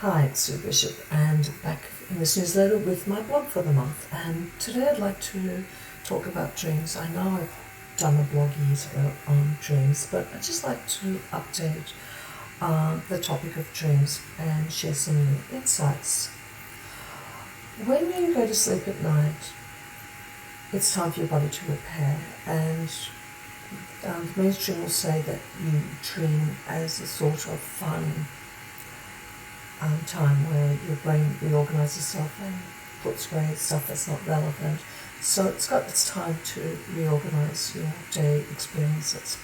Hi, it's Sue Bishop, and back in this newsletter with my blog for the month. And today I'd like to talk about dreams. I know I've done a blog years ago on dreams, but I'd just like to update the topic of dreams and share some insights. When you go to sleep at night, it's time for your body to repair, and the mainstream will say that you dream as a sort of fun time where your brain reorganises itself and puts away stuff that's not relevant. So it's got its time to reorganise your day experiences.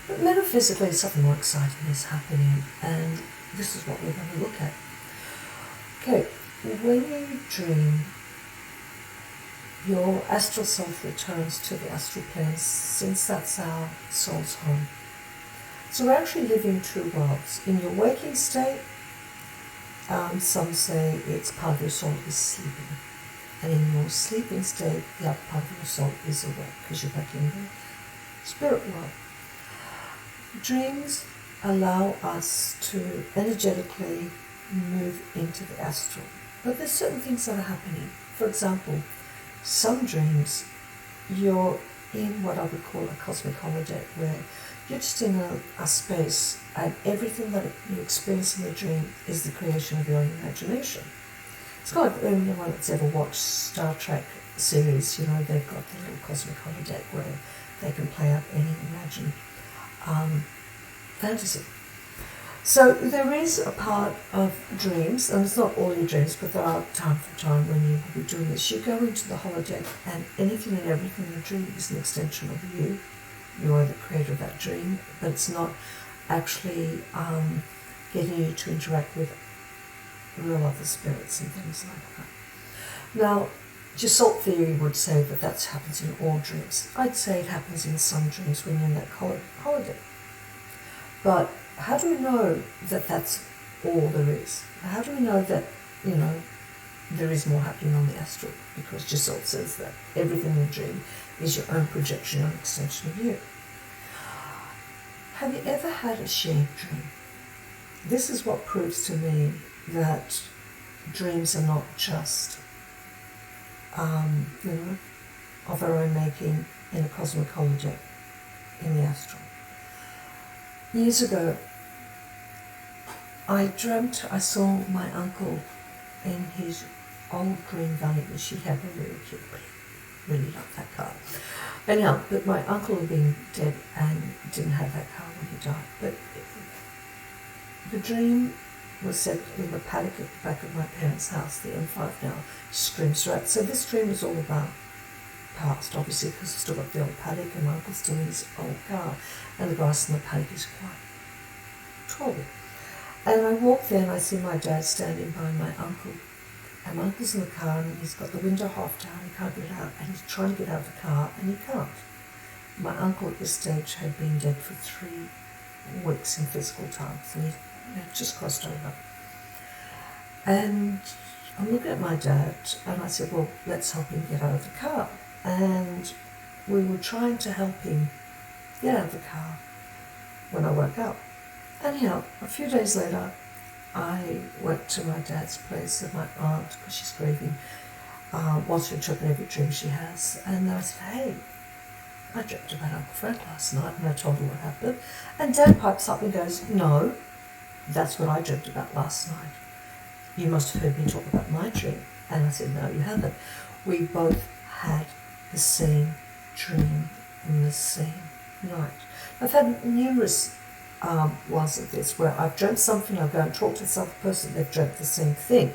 But metaphysically, something more exciting is happening, and this is what we're going to look at. Okay, when you dream, your astral self returns to the astral plane, since that's our soul's home. So we're actually living two worlds. In your waking state, some say it's part of your soul is sleeping, and in your sleeping state, the other part of your soul is awake because you're back in the spirit world. Dreams allow us to energetically move into the astral, but there's certain things that are happening. For example, some dreams you're in what I would call a cosmic holodeck, where you're just in a space, and everything that you experience in the dream is the creation of your own imagination. It's kind of like anyone that's ever watched Star Trek series, they've got the little cosmic holodeck where they can play out any imagined fantasy. So there is a part of dreams, and it's not all your dreams, but there are time from time when you will be doing this. You go into the holodeck, and anything and everything in the dream is an extension of you. You are the creator of that dream, but it's not actually getting you to interact with real other spirits and things like that. Now, Gestalt theory would say that that happens in all dreams. I'd say it happens in some dreams when you're in that holodeck. But how do we know that that's all there is? How do we know that, there is more happening on the astral? Because Gestalt says that everything in the dream is your own projection, your own extension of you. Have you ever had a shared dream? This is what proves to me that dreams are not just, of our own making in a cosmic holodeck in the astral. Years ago, I dreamt I saw my uncle in his old green Valley, which he had a really cute. Really loved that car. Anyhow, but my uncle had been dead and didn't have that car when he died. But the dream was set in the paddock at the back of my parents' house, the M5 now, screams right. So this dream was all about past, obviously, because I still got the old paddock and my uncle's still in his old car, and the grass in the paddock is quite tall. And I walk there and I see my dad standing by my uncle. And my uncle's in the car and he's got the window half down, he can't get out, and he's trying to get out of the car and he can't. My uncle at this stage had been dead for 3 weeks in physical time, so he had just crossed over. And I'm looking at my dad and I said, well, let's help him get out of the car. And we were trying to help him get out of the car when I woke up. Anyhow, a few days later, I went to my dad's place and my aunt, because she's grieving, wants to interpret every dream she has. And I said, hey, I dreamt about Uncle Frank last night, and I told her what happened. And Dad pipes up and goes, no, that's what I dreamt about last night. You must have heard me talk about my dream. And I said, no, you haven't. We both had the same dream in the same night. I've had numerous ones of this where I've dreamt something, I go and talk to this other person, they've dreamt the same thing.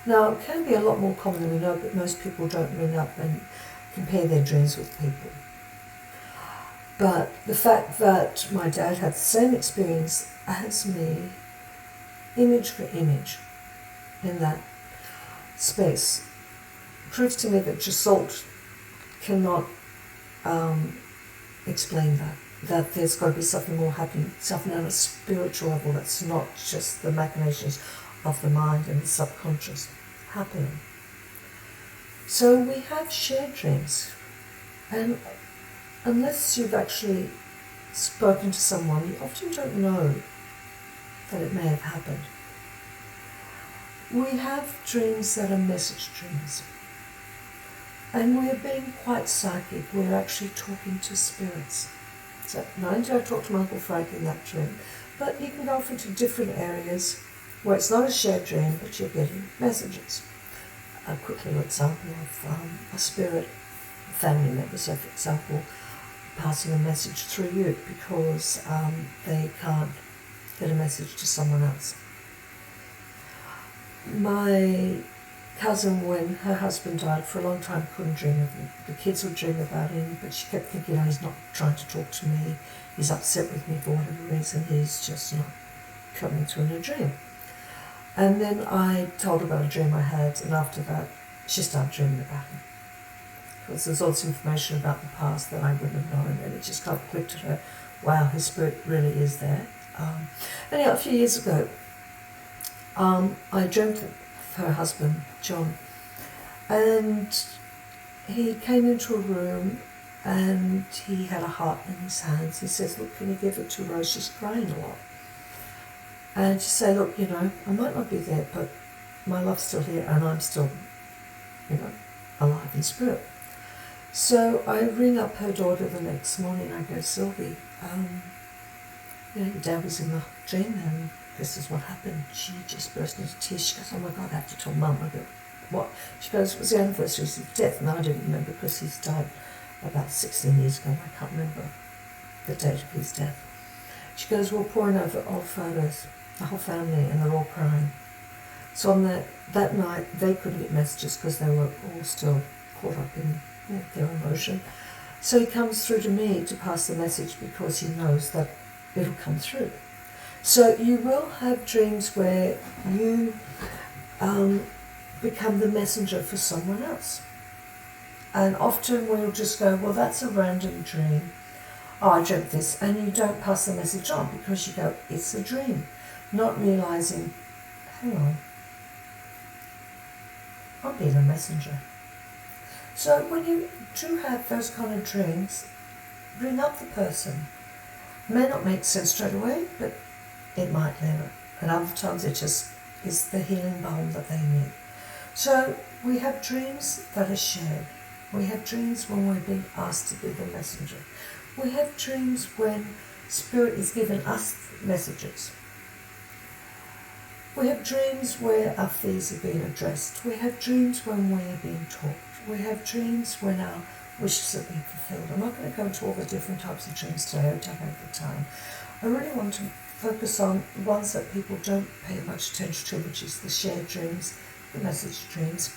Now, it can be a lot more common than we know, but most people don't ring up and compare their dreams with people. But the fact that my dad had the same experience as me, image for image, in that space, proves to me that Gestalt cannot explain that there's got to be something more happening, something on a spiritual level that's not just the machinations of the mind and the subconscious happening. So we have shared dreams, and unless you've actually spoken to someone, you often don't know that it may have happened. we have dreams that are message dreams. And we're being quite psychic. We're actually talking to spirits. So not only do I talk to my Uncle Frank in that dream, but you can go off into different areas where it's not a shared dream, but you're getting messages. A quick little example of a spirit family member, so for example, passing a message through you because they can't get a message to someone else. My cousin, when her husband died, for a long time couldn't dream of him. The kids would dream about him, but she kept thinking, he's not trying to talk to me, he's upset with me for whatever reason, he's just not coming through in a dream. And then I told her about a dream I had, and after that she started dreaming about him. Because there's all this information about the past that I wouldn't have known, and it just kind of clicked to her, wow, his spirit really is there. Anyhow, a few years ago, I dreamt of her husband, John, and he came into a room and he had a heart in his hands. He says, look, can you give it to Rose? She's crying a lot. And she said, look, I might not be there, but my love's still here and I'm still, alive in spirit. So I ring up her daughter the next morning. I go, Sylvie, your dad was in the dream and this is what happened. She just burst into tears. She goes, oh my God, I have to tell Mum. I go, what? She goes, it was the anniversary of his death. And I didn't remember because he's died about 16 years ago. I can't remember the date of his death. She goes, we're pouring over old photos, the whole family, and they're all crying. So on that night, they couldn't get messages because they were all still caught up in their emotion. So he comes through to me to pass the message because he knows that it'll come through. So you will have dreams where you become the messenger for someone else. And often we'll just go, well, that's a random dream. Oh, I dreamt this. And you don't pass the message on because you go, it's a dream. Not realizing, hang on, I'm being a messenger. So when you do have those kind of dreams, bring up the person. May not make sense straight away, but it might later. And other times it just is the healing balm that they need. So we have dreams that are shared. We have dreams when we're being asked to be the messenger. We have dreams when Spirit is giving us messages. We have dreams where our fears are being addressed. We have dreams when we're being taught. We have dreams when our wishes are being fulfilled. I'm not going to go into all the different types of dreams today. I don't have the time. I really want to focus on the ones that people don't pay much attention to, which is the shared dreams, the message dreams.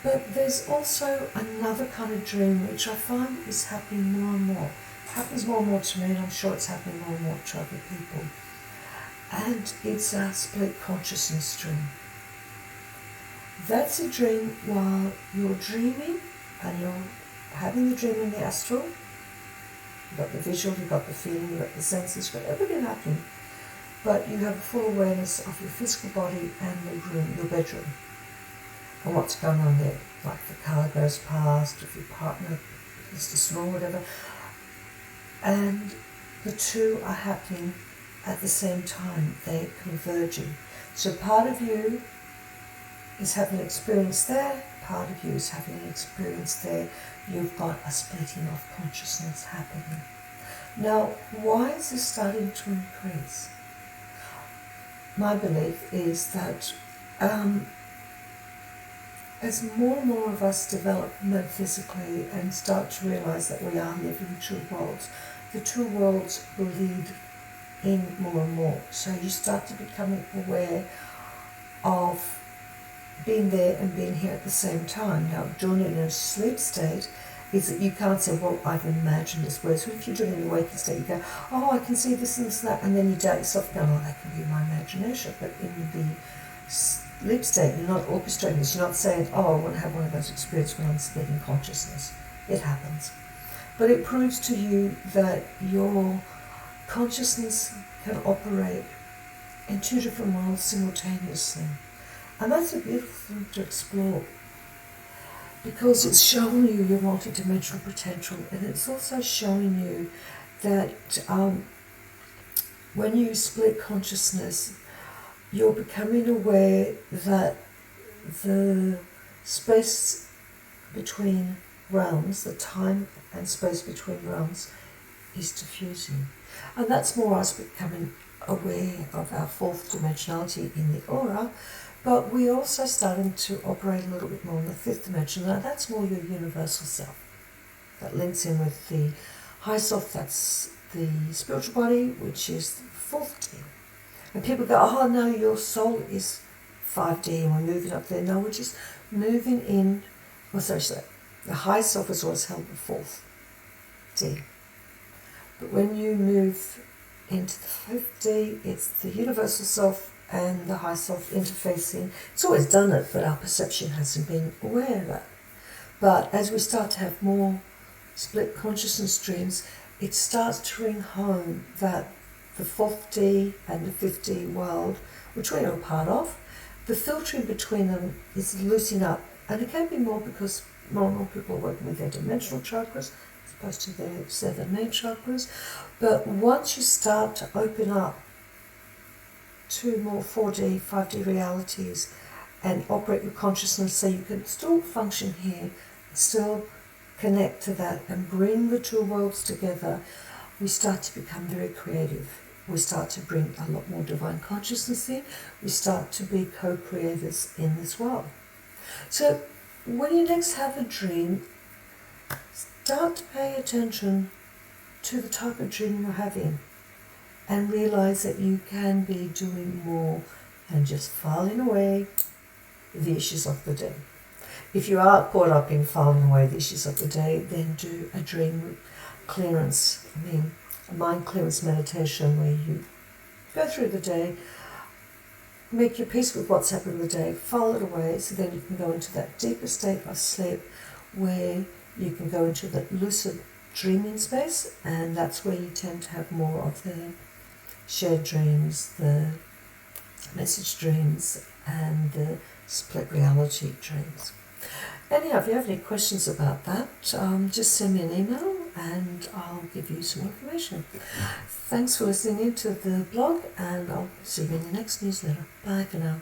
But there's also another kind of dream which I find is happening more and more. It happens more and more to me, and I'm sure it's happening more and more to other people. And it's a split consciousness dream. That's a dream while you're dreaming and you're having the dream in the astral. You've got the visual, you've got the feeling, you've got the senses, you've got everything happening. But you have full awareness of your physical body and the room, your bedroom, and what's going on there. Like the car goes past, if your partner is to snore, whatever. And the two are happening at the same time. They're converging. So part of you is having an experience there, part of you is having an experience there. You've got a splitting of consciousness happening. Now, why is this starting to increase? My belief is that as more and more of us develop metaphysically and start to realize that we are living two worlds, the two worlds will lead in more and more. So you start to become aware of being there and being here at the same time. Now, doing it in a sleep state is that you can't say, well, I've imagined this. Whereas if you're doing it in a waking state, you go, oh, I can see this and this and that, and then you doubt yourself, go, oh, that can be my imagination. But in the sleep state, you're not orchestrating this. You're not saying, oh, I want to have one of those experiences when I'm splitting consciousness. It happens. But it proves to you that your consciousness can operate in two different worlds simultaneously. And that's a beautiful thing to explore, because it's showing you your multidimensional potential, and it's also showing you that when you split consciousness, you're becoming aware that the space between realms, the time and space between realms, is diffusing. And that's more us becoming aware of our fourth dimensionality in the aura, but we're also starting to operate a little bit more in the fifth dimension. Now that's more your universal self. That links in with the high self, that's the spiritual body, which is the fourth D. And people go, oh no, your soul is 5D and we're moving up there. No, we're just moving in, the high self is always held the fourth D. But when you move into the fifth D, it's the universal self and the high self interfacing. It's always done it, but our perception hasn't been aware of that. But as we start to have more split consciousness streams, it starts to ring home that the fourth D and the fifth D world, which we are a part of, the filtering between them is loosening up. And it can be more because more and more people are working with their dimensional chakras as opposed to their 7 main chakras. But once you start to open up to more 4D, 5D realities and operate your consciousness so you can still function here, still connect to that and bring the two worlds together, we start to become very creative. We start to bring a lot more divine consciousness in. We start to be co-creators in this world. So when you next have a dream, start to pay attention to the type of dream you're having and realize that you can be doing more than just filing away the issues of the day. If you are caught up in filing away the issues of the day, then do a dream clearance, a mind clearance meditation where you go through the day, make your peace with what's happened in the day, file it away, so then you can go into that deeper state of sleep where you can go into that lucid dreaming space, and that's where you tend to have more of the shared dreams, the message dreams, and the split reality dreams. Anyhow, if you have any questions about that, just send me an email and I'll give you some information. Thanks for listening to the blog, and I'll see you in the next newsletter. Bye for now.